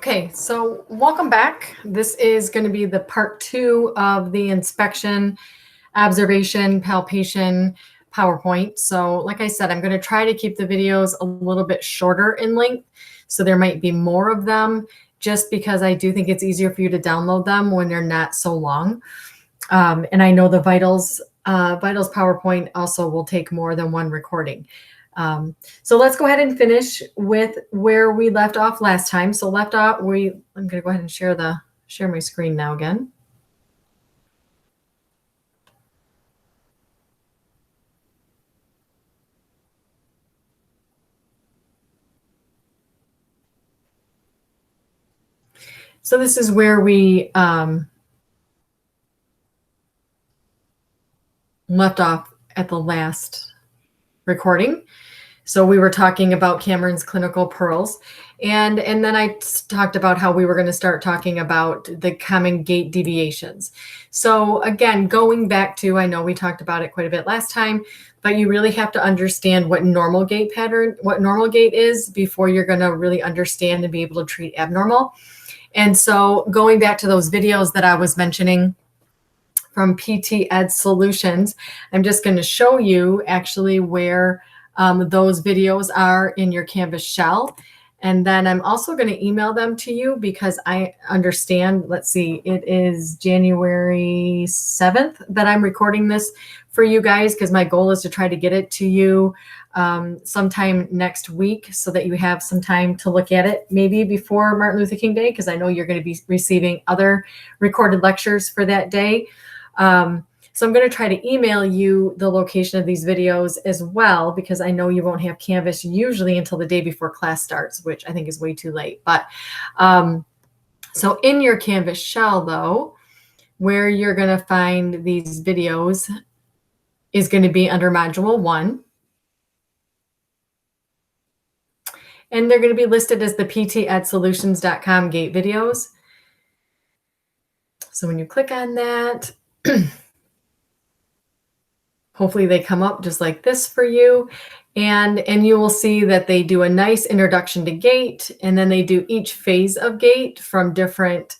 Okay, so welcome back. This is going to be the part 2 of the inspection, observation, palpation PowerPoint. So like I said, I'm going to try to keep the videos a little bit shorter in length. So there might be more of them just because I do think it's easier for you to download them when they're not so long. And I know the Vitals PowerPoint also will take more than one recording. So let's go ahead and finish with where we left off last time. So I'm going to go ahead and share my screen now again. So this is where we left off at the last recording. So we were talking about Cameron's clinical pearls, and then I talked about how we were going to start talking about the common gait deviations. So again, going back to, I know we talked about it quite a bit last time, but you really have to understand what normal gait is before you're going to really understand and be able to treat abnormal. And so going back to those videos that I was mentioning from PTA Solutions, I'm just going to show you actually where those videos are in your Canvas shell. And then I'm also going to email them to you because I understand, let's see, it is January 7th that I'm recording this for you guys, because my goal is to try to get it to you sometime next week so that you have some time to look at it, maybe before Martin Luther King Day, because I know you're going to be receiving other recorded lectures for that day. So I'm going to try to email you the location of these videos as well, because I know you won't have Canvas usually until the day before class starts, which I think is way too late. But so in your Canvas shell, though, where you're going to find these videos is going to be under Module 1. And they're going to be listed as the pt@solutions.com gait videos. So when you click on that, hopefully they come up just like this for you. And you will see that they do a nice introduction to gait, and then they do each phase of gait from different,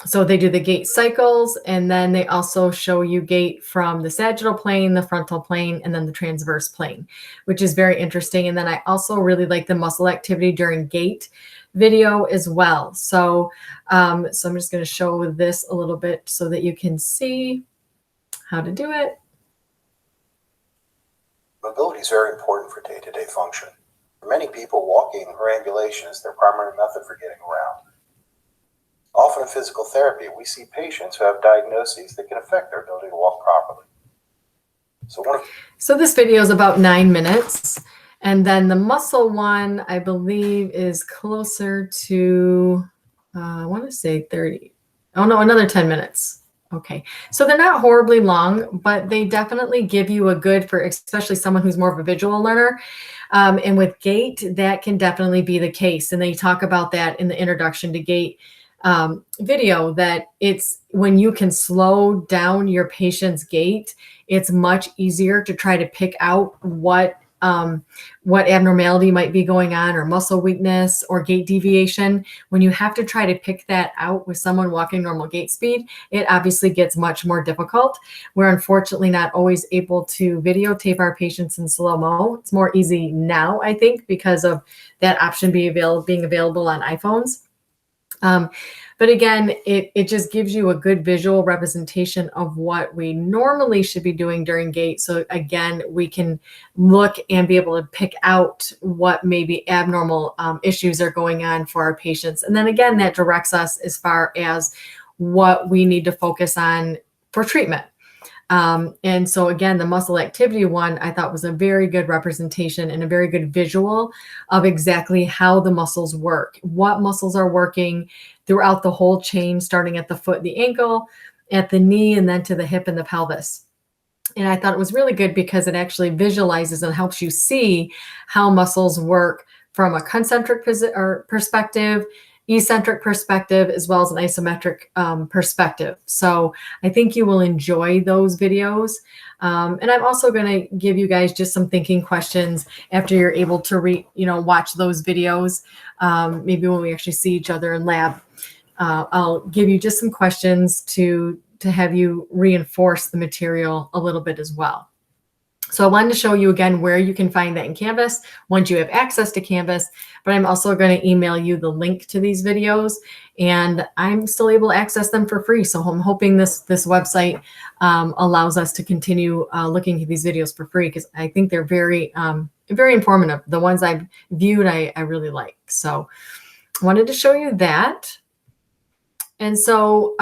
so they do the gait cycles, and then they also show you gait from the sagittal plane, the frontal plane, and then the transverse plane, which is very interesting. And then I also really like the muscle activity during gait video as well. So, so I'm just going to show this a little bit so that you can see how to do it. Mobility is very important for day-to-day function. For many people, walking or ambulation is their primary method for getting around. Often in physical therapy, we see patients who have diagnoses that can affect their ability to walk properly. So this video is about 9 minutes. And then the muscle one, I believe, is closer to, I want to say 30. Oh, no, another 10 minutes. Okay, so they're not horribly long, but they definitely give you a good, for especially someone who's more of a visual learner. And with gait, that can definitely be the case. And they talk about that in the introduction to gait video, that it's when you can slow down your patient's gait, it's much easier to try to pick out what abnormality might be going on, or muscle weakness or gait deviation. When you have to try to pick that out with someone walking normal gait speed, it obviously gets much more difficult. We're unfortunately not always able to videotape our patients in slow-mo. It's more easy now, I think, because of that option being available on iPhones. But again, it just gives you a good visual representation of what we normally should be doing during gait. So again, we can look and be able to pick out what maybe abnormal issues are going on for our patients. And then again, that directs us as far as what we need to focus on for treatment. And so again, the muscle activity one, I thought was a very good representation and a very good visual of exactly how the muscles work, what muscles are working throughout the whole chain, starting at the foot, the ankle, at the knee, and then to the hip and the pelvis. And I thought it was really good because it actually visualizes and helps you see how muscles work from a concentric perspective, eccentric perspective as well as an isometric perspective. So I think you will enjoy those videos. And I'm also going to give you guys just some thinking questions after you're able to watch those videos. Maybe when we actually see each other in lab, I'll give you just some questions to have you reinforce the material a little bit as well. So I wanted to show you again where you can find that in Canvas once you have access to Canvas, but I'm also going to email you the link to these videos, and I'm still able to access them for free. So I'm hoping this website allows us to continue looking at these videos for free, because I think they're very informative. The ones I've viewed, I really like. So I wanted to show you that. And so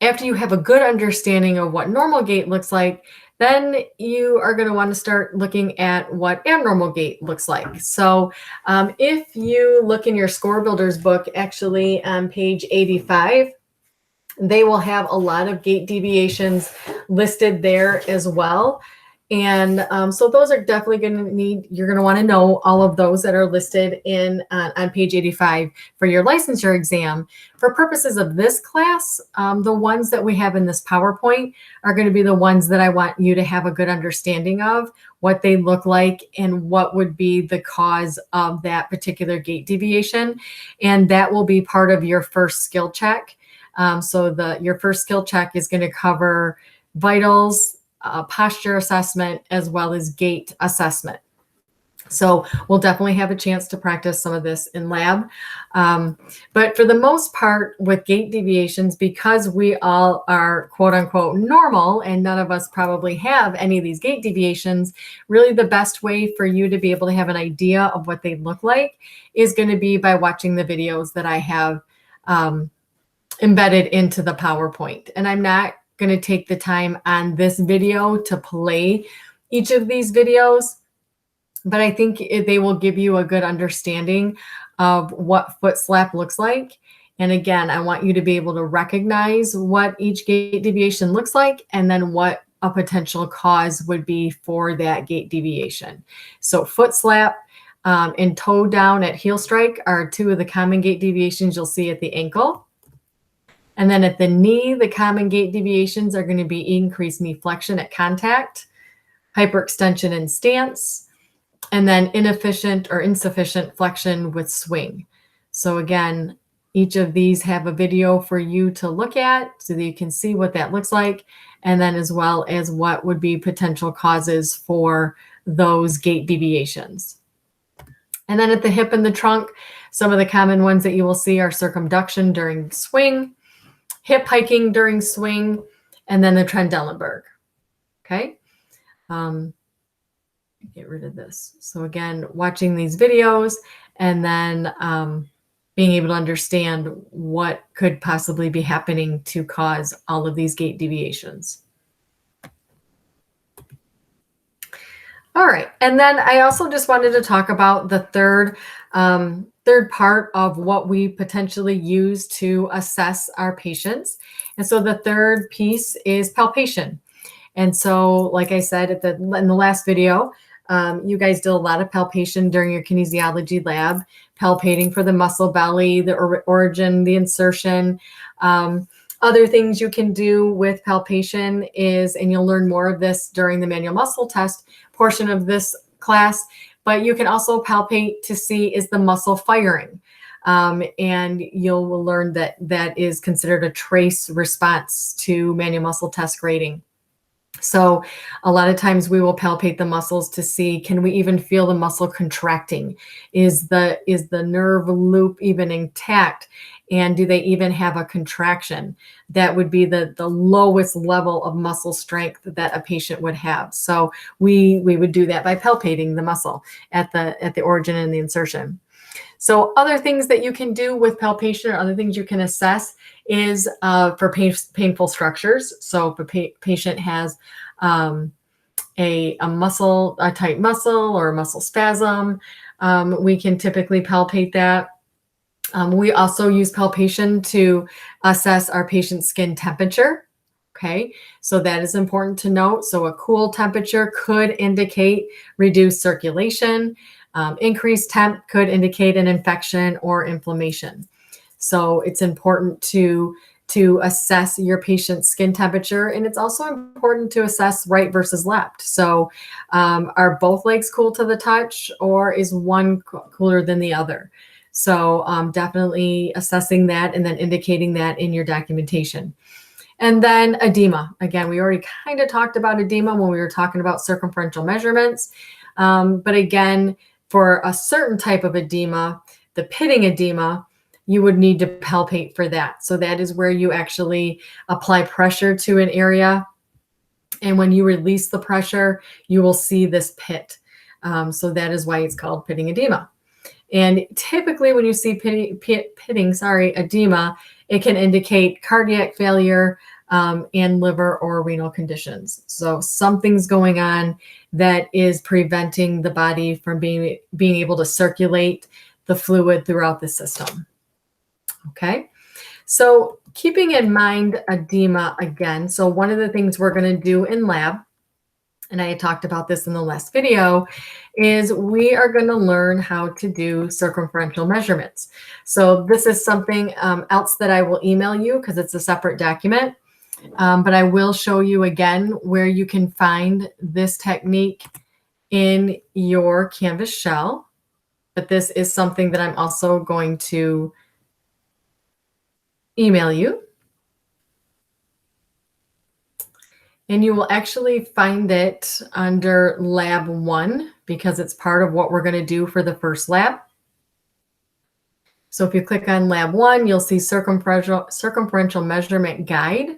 after you have a good understanding of what normal gait looks like, then you are going to want to start looking at what abnormal gait looks like. So if you look in your Score Builders book, actually on page 85, they will have a lot of gait deviations listed there as well. And so those are definitely going to you're going to want to know all of those that are listed on page 85 for your licensure exam. For purposes of this class, the ones that we have in this PowerPoint are going to be the ones that I want you to have a good understanding of, what they look like and what would be the cause of that particular gait deviation. And that will be part of your first skill check. So your first skill check is going to cover vitals, posture assessment, as well as gait assessment. So we'll definitely have a chance to practice some of this in lab. But for the most part with gait deviations, because we all are quote unquote normal and none of us probably have any of these gait deviations, really the best way for you to be able to have an idea of what they look like is going to be by watching the videos that I have embedded into the PowerPoint. And I'm not going to take the time on this video to play each of these videos, but I think they will give you a good understanding of what foot slap looks like. And again, I want you to be able to recognize what each gait deviation looks like and then what a potential cause would be for that gait deviation. So foot slap and toe down at heel strike are two of the common gait deviations you'll see at the ankle. And then at the knee, the common gait deviations are going to be increased knee flexion at contact, hyperextension in stance, and then inefficient or insufficient flexion with swing. So again, each of these have a video for you to look at so that you can see what that looks like, and then as well as what would be potential causes for those gait deviations. And then at the hip and the trunk, some of the common ones that you will see are circumduction during swing, hip hiking during swing, and then the Trendelenburg. Okay. Get rid of this. So again, watching these videos and then being able to understand what could possibly be happening to cause all of these gait deviations. All right. And then I also just wanted to talk about the third part of what we potentially use to assess our patients. And so the third piece is palpation. And so, like I said in the last video, you guys did a lot of palpation during your kinesiology lab, palpating for the muscle belly, the origin, the insertion. Other things you can do with palpation is, and you'll learn more of this during the manual muscle test portion of this class, but you can also palpate to see, is the muscle firing? And you'll learn that that is considered a trace response to manual muscle test grading. So a lot of times we will palpate the muscles to see, can we even feel the muscle contracting? Is the nerve loop even intact? And do they even have a contraction? That would be the lowest level of muscle strength that a patient would have. So we would do that by palpating the muscle at the origin and the insertion. So other things that you can do with palpation or other things you can assess is for painful structures. So if a patient has a tight muscle or a muscle spasm, we can typically palpate that. We also use palpation to assess our patient's skin temperature. Okay, so that is important to note. So a cool temperature could indicate reduced circulation. Increased temp could indicate an infection or inflammation. So it's important to assess your patient's skin temperature, and it's also important to assess right versus left. So are both legs cool to the touch, or is one cooler than the other? So definitely assessing that and then indicating that in your documentation. And then edema. Again, we already kind of talked about edema when we were talking about circumferential measurements. But again, for a certain type of edema, the pitting edema, you would need to palpate for that. So that is where you actually apply pressure to an area. And when you release the pressure, you will see this pit. So that is why it's called pitting edema. And typically when you see pitting, edema, it can indicate cardiac failure and liver or renal conditions. So something's going on that is preventing the body from being able to circulate the fluid throughout the system. Okay, so keeping in mind edema again, so one of the things we're going to do in lab, and I had talked about this in the last video, is we are going to learn how to do circumferential measurements. So this is something else that I will email you because it's a separate document. But I will show you again where you can find this technique in your Canvas shell. But this is something that I'm also going to email you. And you will actually find it under lab 1 because it's part of what we're going to do for the first lab. So if you click on lab 1, you'll see circumferential measurement guide.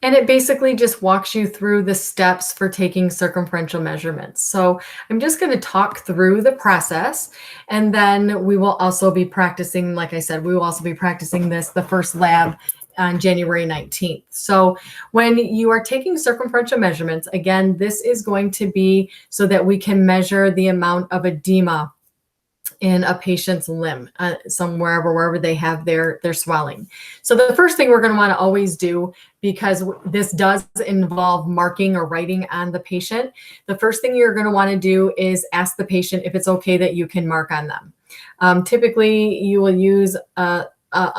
And it basically just walks you through the steps for taking circumferential measurements. So I'm just going to talk through the process, and then we will also be practicing, like I said, we will also be practicing the first lab on January 19th. So when you are taking circumferential measurements, again, this is going to be so that we can measure the amount of edema in a patient's limb, wherever they have their swelling. So the first thing we're going to want to always do, because this does involve marking or writing on the patient, the first thing you're going to want to do is ask the patient if it's okay that you can mark on them. Typically, you will use a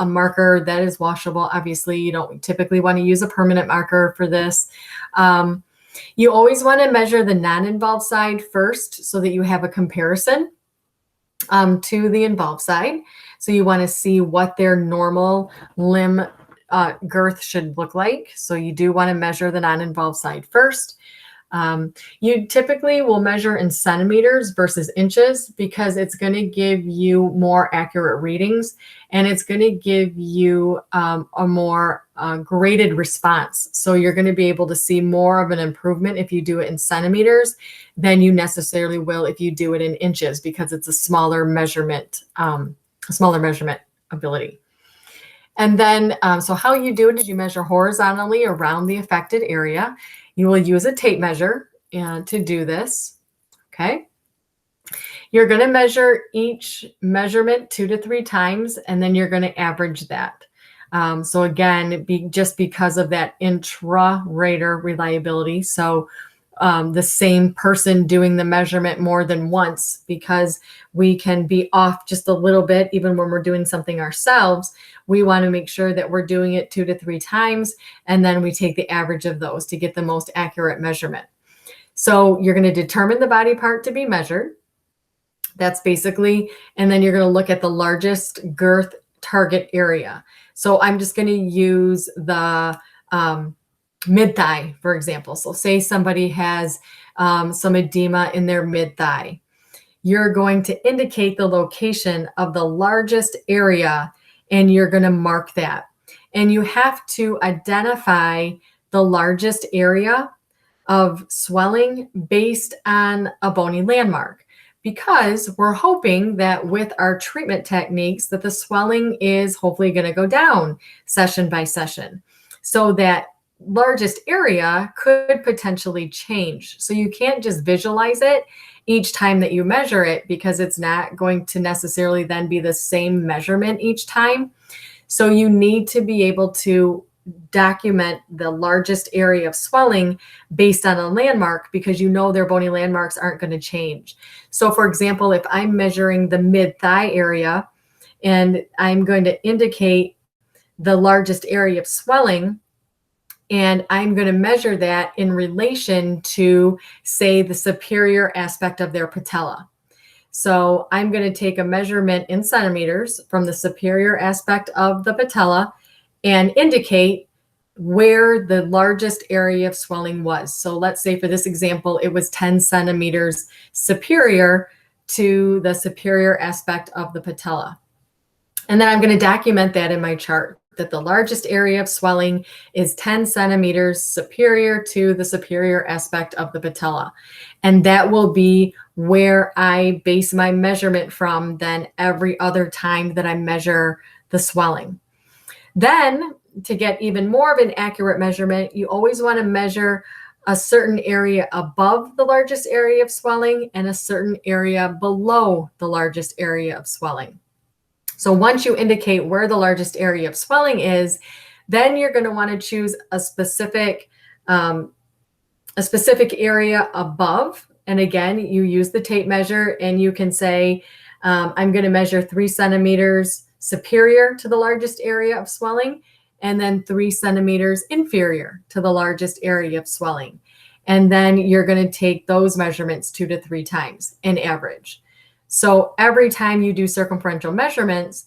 marker that is washable. Obviously, you don't typically want to use a permanent marker for this. You always want to measure the non-involved side first so that you have a comparison to the involved side. So you want to see what their normal limb girth should look like. So you do want to measure the non-involved side first. You typically will measure in centimeters versus inches because it's going to give you more accurate readings, and it's going to give you a more graded response. So you're going to be able to see more of an improvement if you do it in centimeters than you necessarily will if you do it in inches, because it's a smaller measurement ability. And then, so how you do it is you measure horizontally around the affected area. You will use a tape measure to do this, okay? You're going to measure each measurement 2 to 3 times, and then you're going to average that. So again, just because of that intra-rater reliability. So the same person doing the measurement more than once, because we can be off just a little bit even when we're doing something ourselves. We want to make sure that we're doing it 2 to 3 times, and then we take the average of those to get the most accurate measurement. So you're going to determine the body part to be measured. That's basically, and then you're going to look at the largest girth target area. So I'm just going to use the mid-thigh, for example. So say somebody has some edema in their mid-thigh. You're going to indicate the location of the largest area, and you're going to mark that. And you have to identify the largest area of swelling based on a bony landmark, because we're hoping that with our treatment techniques that the swelling is hopefully going to go down session by session. So that largest area could potentially change. So you can't just visualize it each time that you measure it, because it's not going to necessarily then be the same measurement each time. So you need to be able to document the largest area of swelling based on a landmark, because you know their bony landmarks aren't going to change. So for example, if I'm measuring the mid-thigh area and I'm going to indicate the largest area of swelling, and I'm going to measure that in relation to, say, the superior aspect of their patella. So I'm going to take a measurement in centimeters from the superior aspect of the patella and indicate where the largest area of swelling was. So let's say for this example, it was 10 centimeters superior to the superior aspect of the patella. And then I'm going to document that in my chart, that the largest area of swelling is 10 centimeters superior to the superior aspect of the patella. And that will be where I base my measurement from then every other time that I measure the swelling. Then to get even more of an accurate measurement, you always want to measure a certain area above the largest area of swelling and a certain area below the largest area of swelling. So once you indicate where the largest area of swelling is, then you're going to want to choose a specific area above. And again, you use the tape measure and you can say, I'm going to measure 3 centimeters superior to the largest area of swelling, and then 3 centimeters inferior to the largest area of swelling. And then you're going to take those measurements 2 to 3 times in average. So every time you do circumferential measurements,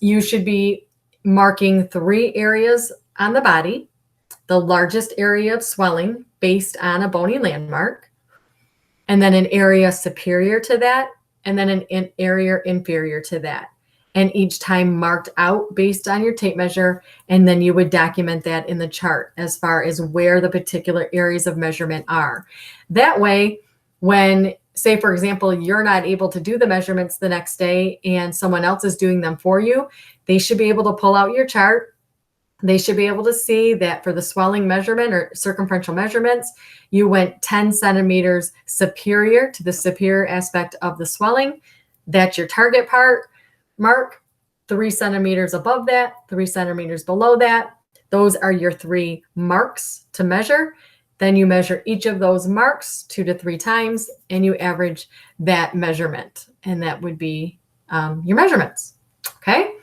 you should be marking 3 areas on the body, the largest area of swelling based on a bony landmark, and then an area superior to that, and then an area inferior to that. And each time marked out based on your tape measure, and then you would document that in the chart as far as where the particular areas of measurement are. That way, when, say, for example, you're not able to do the measurements the next day and someone else is doing them for you, they should be able to pull out your chart. They should be able to see that for the swelling measurement or circumferential measurements, you went 10 centimeters superior to the superior aspect of the swelling. That's your target part. Mark 3 centimeters above that, 3 centimeters below that. Those are your 3 marks to measure. Then you measure each of those marks 2 to 3 times, and you average that measurement. And that would be your measurements. Okay.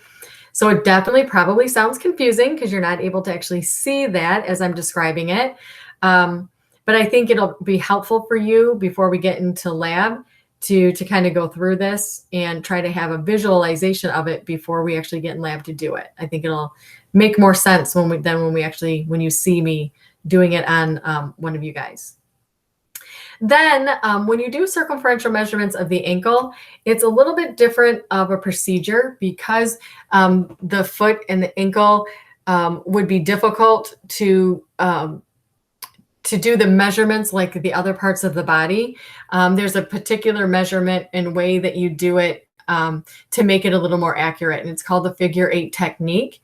So it definitely probably sounds confusing because you're not able to actually see that as I'm describing it. But I think it'll be helpful for you before we get into lab to kind of go through this and try to have a visualization of it before we actually get in lab to do it. I think it'll make more sense when you see me doing it on one of you guys. Then when you do circumferential measurements of the ankle, it's a little bit different of a procedure because the foot and the ankle would be difficult to do the measurements like the other parts of the body. There's a particular measurement and way that you do it to make it a little more accurate, and it's called the figure 8 technique.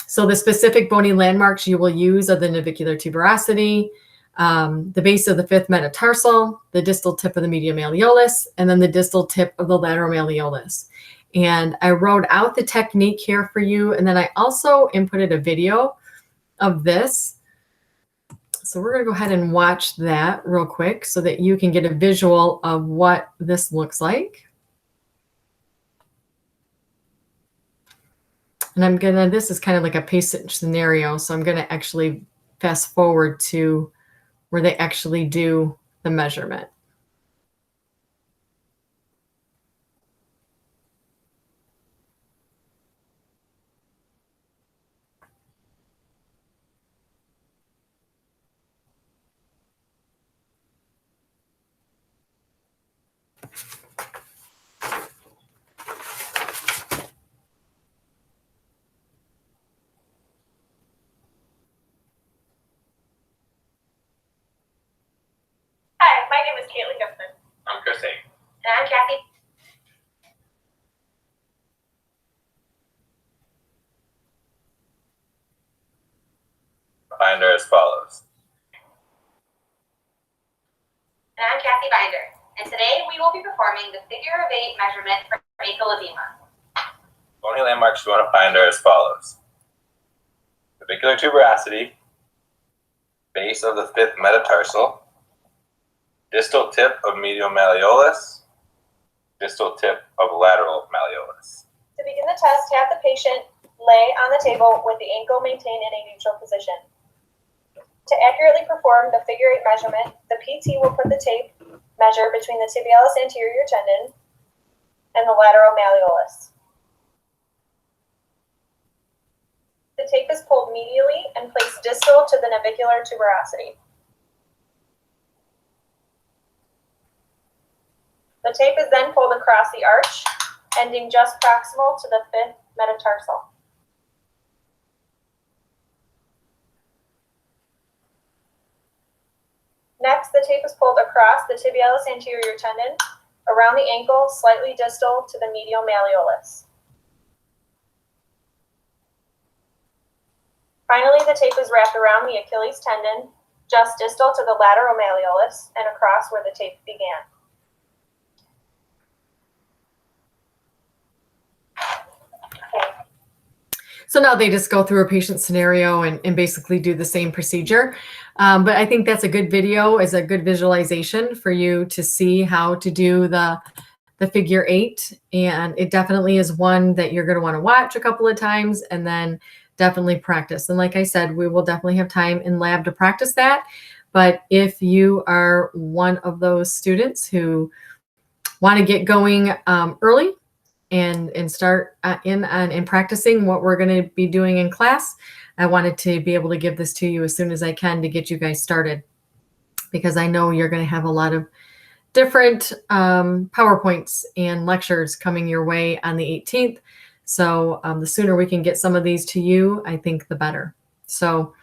So the specific bony landmarks you will use are the navicular tuberosity, the base of the 5th metatarsal, the distal tip of the medial malleolus, and then the distal tip of the lateral malleolus. And I wrote out the technique here for you, and then I also inputted a video of this. So we're going to go ahead and watch that real quick so that you can get a visual of what this looks like. And this is kind of like a patient scenario, so I'm going to actually fast forward to where they actually do the measurement. Hi, my name is Caitlin Gibson. I'm Chrissy. And I'm Kathy. Binder as follows. And I'm Kathy Binder. And today we will be performing the figure of 8 measurement for ankle edema. Only landmarks you want to find are as follows. Navicular tuberosity, base of the fifth metatarsal, distal tip of medial malleolus, distal tip of lateral malleolus. To begin the test, have the patient lay on the table with the ankle maintained in a neutral position. To accurately perform the figure 8 measurement, the PT will put the tape measure between the tibialis anterior tendon and the lateral malleolus. The tape is pulled medially and placed distal to the navicular tuberosity. The tape is then pulled across the arch, ending just proximal to the fifth metatarsal. Next, the tape is pulled across the tibialis anterior tendon, around the ankle, slightly distal to the medial malleolus. Finally, the tape is wrapped around the Achilles tendon, just distal to the lateral malleolus and across where the tape began. So now they just go through a patient scenario and basically do the same procedure. But I think that's a good video, is a good visualization for you to see how to do the figure 8. And it definitely is one that you're going to want to watch a couple of times and then definitely practice. And like I said, we will definitely have time in lab to practice that. But if you are one of those students who want to get going early, and start in practicing what we're going to be doing in class, I wanted to be able to give this to you as soon as I can to get you guys started, because I know you're going to have a lot of different PowerPoints and lectures coming your way on the 18th. So the sooner we can get some of these to you, I think the better. So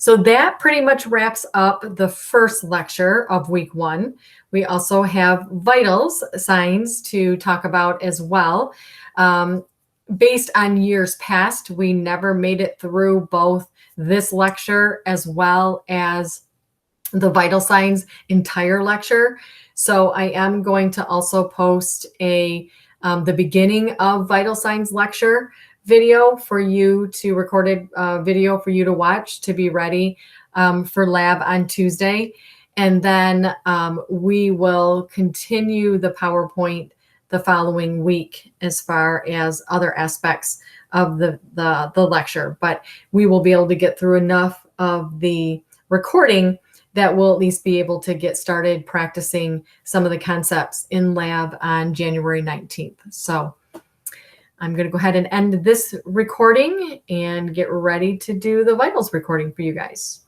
that pretty much wraps up the first lecture of week 1. We also have vitals signs to talk about as well. Based on years past, we never made it through both this lecture as well as the vital signs entire lecture. So I am going to also post the beginning of vital signs lecture video for you to recorded video for you to watch to be ready for lab on Tuesday. And then we will continue the PowerPoint the following week as far as other aspects of the lecture. But we will be able to get through enough of the recording that we'll at least be able to get started practicing some of the concepts in lab on January 19th. So I'm going to go ahead and end this recording and get ready to do the vitals recording for you guys.